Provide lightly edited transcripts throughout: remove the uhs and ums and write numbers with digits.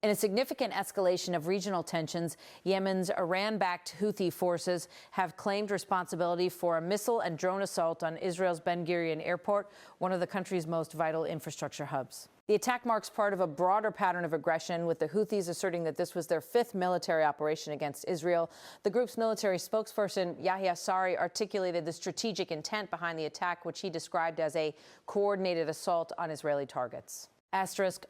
In a significant escalation of regional tensions, Yemen's Iran-backed Houthi forces have claimed responsibility for a missile and drone assault on Israel's Ben Gurion airport, one of the country's most vital infrastructure hubs. The attack marks part of a broader pattern of aggression, with the Houthis asserting that this was their fifth military operation against Israel. The group's military spokesperson, Yahya Saree, articulated the strategic intent behind the attack, which he described as a coordinated assault on Israeli targets.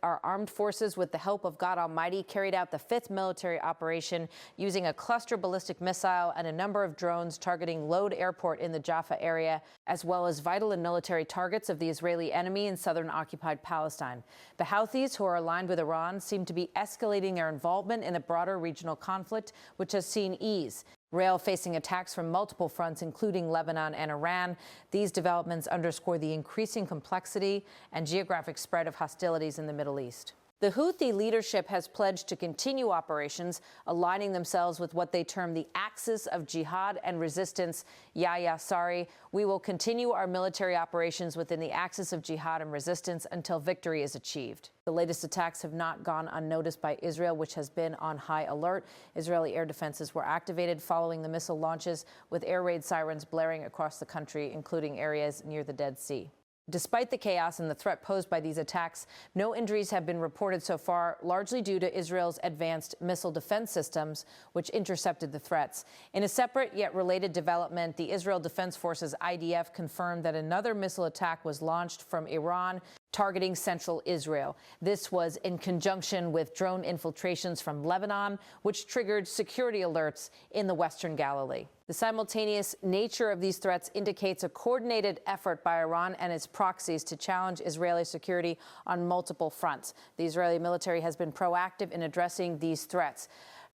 Our armed forces, with the help of God Almighty, carried out the fifth military operation using a cluster ballistic missile and a number of drones targeting Lod Airport in the Jaffa area, as well as vital and military targets of the Israeli enemy in southern occupied Palestine. The Houthis, who are aligned with Iran, seem to be escalating their involvement in the broader regional conflict, which has seen ease. Rail facing attacks from multiple fronts, including Lebanon and Iran. These developments underscore the increasing complexity and geographic spread of hostilities in the Middle East. The Houthi leadership has pledged to continue operations, aligning themselves with what they term the axis of jihad and resistance. Yahya Saree: "We will continue our military operations within the axis of jihad and resistance until victory is achieved." The latest attacks have not gone unnoticed by Israel, which has been on high alert. Israeli air defenses were activated following the missile launches, with air raid sirens blaring across the country, including areas near the Dead Sea. Despite the chaos and the threat posed by these attacks, no injuries have been reported so far, largely due to Israel's advanced missile defense systems, which intercepted the threats. In a separate yet related development, the Israel Defense Forces IDF confirmed that another missile attack was launched from Iran, targeting central Israel. This was in conjunction with drone infiltrations from Lebanon, which triggered security alerts in the Western Galilee. The simultaneous nature of these threats indicates a coordinated effort by Iran and its proxies to challenge Israeli security on multiple fronts. The Israeli military has been proactive in addressing these threats.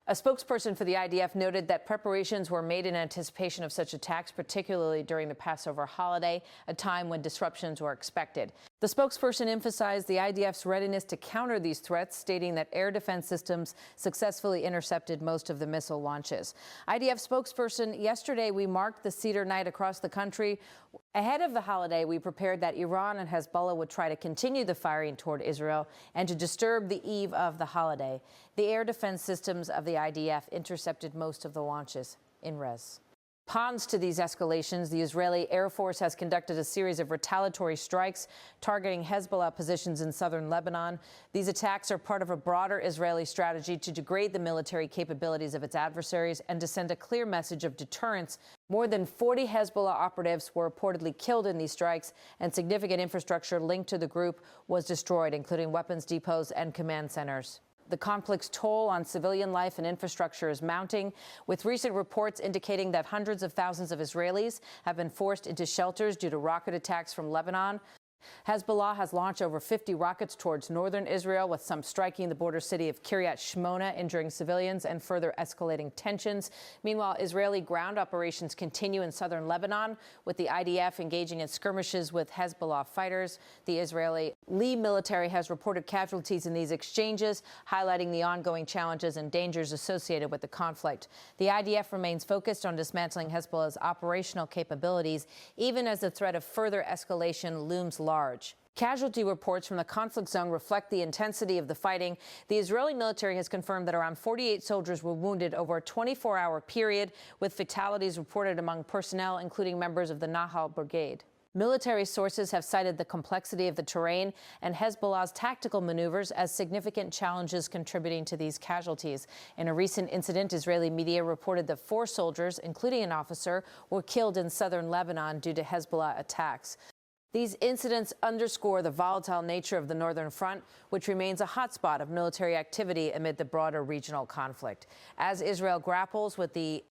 A spokesperson for the IDF noted that preparations were made in anticipation of such attacks, particularly during the Passover holiday, a time when disruptions were expected. The spokesperson emphasized the IDF's readiness to counter these threats, stating that air defense systems successfully intercepted most of the missile launches. IDF spokesperson: "Yesterday, we marked the Seder night across the country. Ahead of the holiday, we prepared that Iran and Hezbollah would try to continue the firing toward Israel and to disturb the eve of the holiday. The air defense systems of the IDF intercepted most of the launches." In res. Response to these escalations, the Israeli Air Force has conducted a series of retaliatory strikes targeting Hezbollah positions in southern Lebanon. These attacks are part of a broader Israeli strategy to degrade the military capabilities of its adversaries and to send a clear message of deterrence. More than 40 Hezbollah operatives were reportedly killed in these strikes, and significant infrastructure linked to the group was destroyed, including weapons depots and command centers. The conflict's toll on civilian life and infrastructure is mounting, with recent reports indicating that hundreds of thousands of Israelis have been forced into shelters due to rocket attacks from Lebanon. Hezbollah has launched over 50 rockets towards northern Israel, with some striking the border city of Kiryat Shmona, injuring civilians and further escalating tensions. Meanwhile, Israeli ground operations continue in southern Lebanon, with the IDF engaging in skirmishes with Hezbollah fighters. The Israeli military has reported casualties in these exchanges, highlighting the ongoing challenges and dangers associated with the conflict. The IDF remains focused on dismantling Hezbollah's operational capabilities, even as the threat of further escalation looms large. Casualty reports from the conflict zone reflect the intensity of the fighting. The Israeli military has confirmed that around 48 soldiers were wounded over a 24-hour period, with fatalities reported among personnel, including members of the Nahal Brigade. Military sources have cited the complexity of the terrain and Hezbollah's tactical maneuvers as significant challenges contributing to these casualties. In a recent incident, Israeli media reported that 4 soldiers, including an officer, were killed in southern Lebanon due to Hezbollah attacks. These incidents underscore the volatile nature of the Northern Front, which remains a hotspot of military activity amid the broader regional conflict. As Israel grapples with the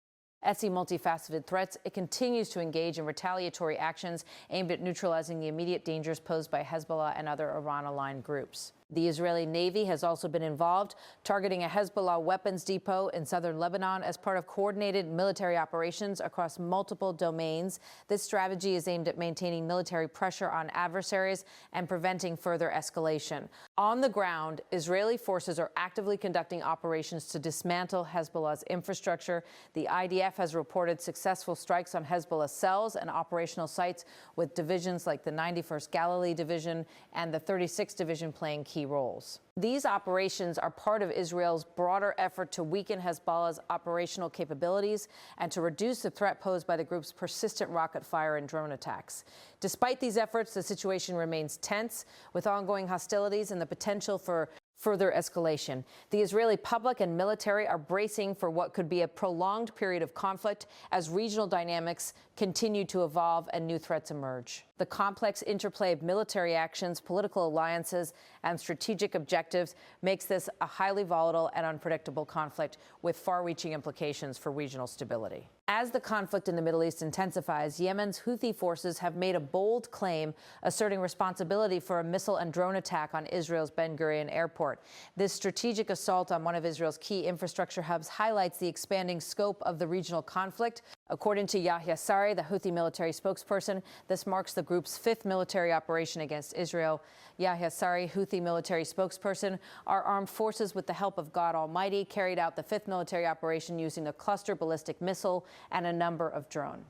multifaceted threats, it continues to engage in retaliatory actions aimed at neutralizing the immediate dangers posed by Hezbollah and other Iran-aligned groups. The Israeli Navy has also been involved, targeting a Hezbollah weapons depot in southern Lebanon as part of coordinated military operations across multiple domains. This strategy is aimed at maintaining military pressure on adversaries and preventing further escalation. On the ground, Israeli forces are actively conducting operations to dismantle Hezbollah's infrastructure. The IDF has reported successful strikes on Hezbollah cells and operational sites, with divisions like the 91st Galilee Division and the 36th Division playing key key roles. These operations are part of Israel's broader effort to weaken Hezbollah's operational capabilities and to reduce the threat posed by the group's persistent rocket fire and drone attacks. Despite these efforts, the situation remains tense, with ongoing hostilities and the potential for further escalation. The Israeli public and military are bracing for what could be a prolonged period of conflict as regional dynamics continue to evolve and new threats emerge. The complex interplay of military actions, political alliances, and strategic objectives makes this a highly volatile and unpredictable conflict with far-reaching implications for regional stability. As the conflict in the Middle East intensifies, Yemen's Houthi forces have made a bold claim asserting responsibility for a missile and drone attack on Israel's Ben Gurion airport. This strategic assault on one of Israel's key infrastructure hubs highlights the expanding scope of the regional conflict. According to Yahya Saree, the Houthi military spokesperson, this marks the group's fifth military operation against Israel. Yahya Saree, Houthi military spokesperson, our armed forces, with the help of God Almighty, carried out the fifth military operation using a cluster ballistic missile and a number of drones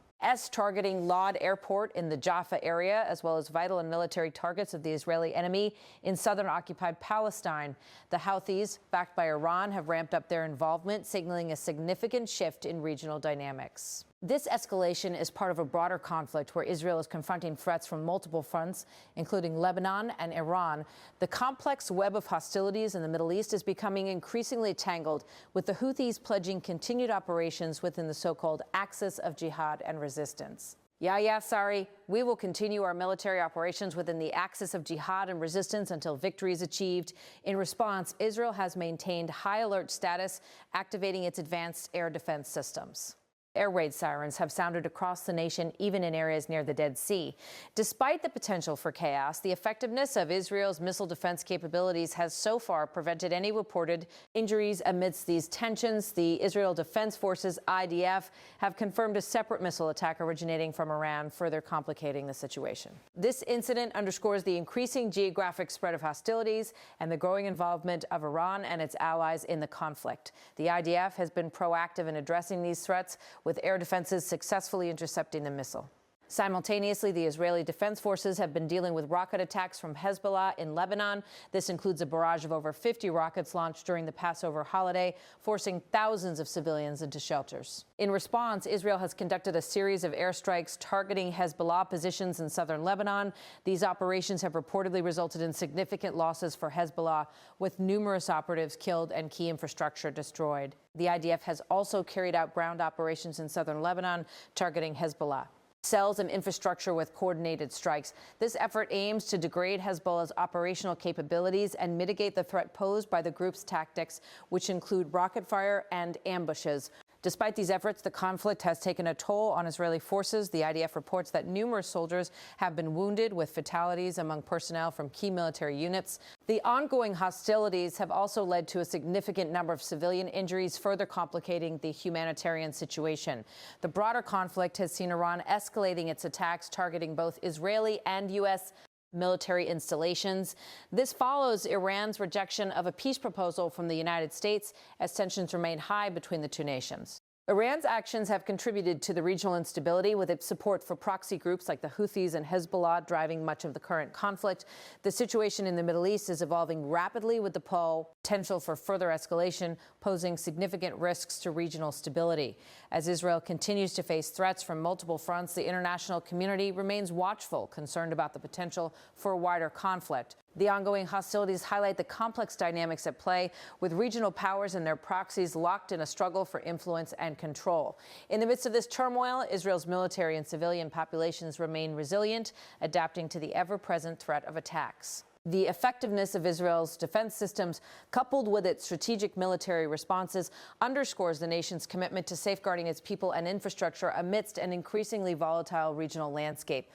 targeting Lod Airport in the Jaffa area, as well as vital and military targets of the Israeli enemy in southern occupied Palestine. The Houthis, backed by Iran, have ramped up their involvement, signaling a significant shift in regional dynamics. This escalation is part of a broader conflict where Israel is confronting threats from multiple fronts, including Lebanon and Iran. The complex web of hostilities in the Middle East is becoming increasingly tangled, with the Houthis pledging continued operations within the so-called axis of jihad and resistance. Yahya Saree, we will continue our military operations within the axis of jihad and resistance until victory is achieved. In response, Israel has maintained high alert status, activating its advanced air defense systems. Air raid sirens have sounded across the nation, even in areas near the Dead Sea. Despite the potential for chaos, the effectiveness of Israel's missile defense capabilities has so far prevented any reported injuries amidst these tensions. The Israel Defense Forces, IDF, have confirmed a separate missile attack originating from Iran, further complicating the situation. This incident underscores the increasing geographic spread of hostilities and the growing involvement of Iran and its allies in the conflict. The IDF has been proactive in addressing these threats, with air defenses successfully intercepting the missile. Simultaneously, the Israeli Defense Forces have been dealing with rocket attacks from Hezbollah in Lebanon. This includes a barrage of over 50 rockets launched during the Passover holiday, forcing thousands of civilians into shelters. In response, Israel has conducted a series of airstrikes targeting Hezbollah positions in southern Lebanon. These operations have reportedly resulted in significant losses for Hezbollah, with numerous operatives killed and key infrastructure destroyed. The IDF has also carried out ground operations in southern Lebanon targeting Hezbollah cells and infrastructure with coordinated strikes. This effort aims to degrade Hezbollah's operational capabilities and mitigate the threat posed by the group's tactics, which include rocket fire and ambushes. Despite these efforts, the conflict has taken a toll on Israeli forces. The IDF reports that numerous soldiers have been wounded, with fatalities among personnel from key military units. The ongoing hostilities have also led to a significant number of civilian injuries, further complicating the humanitarian situation. The broader conflict has seen Iran escalating its attacks, targeting both Israeli and U.S. military installations. This follows Iran's rejection of a peace proposal from the United States as tensions remain high between the two nations. Iran's actions have contributed to the regional instability, with its support for proxy groups like the Houthis and Hezbollah driving much of the current conflict. The situation in the Middle East is evolving rapidly, with the potential for further escalation posing significant risks to regional stability. As Israel continues to face threats from multiple fronts, the international community remains watchful, concerned about the potential for a wider conflict. The ongoing hostilities highlight the complex dynamics at play, with regional powers and their proxies locked in a struggle for influence and control. In the midst of this turmoil, Israel's military and civilian populations remain resilient, adapting to the ever-present threat of attacks. The effectiveness of Israel's defense systems, coupled with its strategic military responses, underscores the nation's commitment to safeguarding its people and infrastructure amidst an increasingly volatile regional landscape.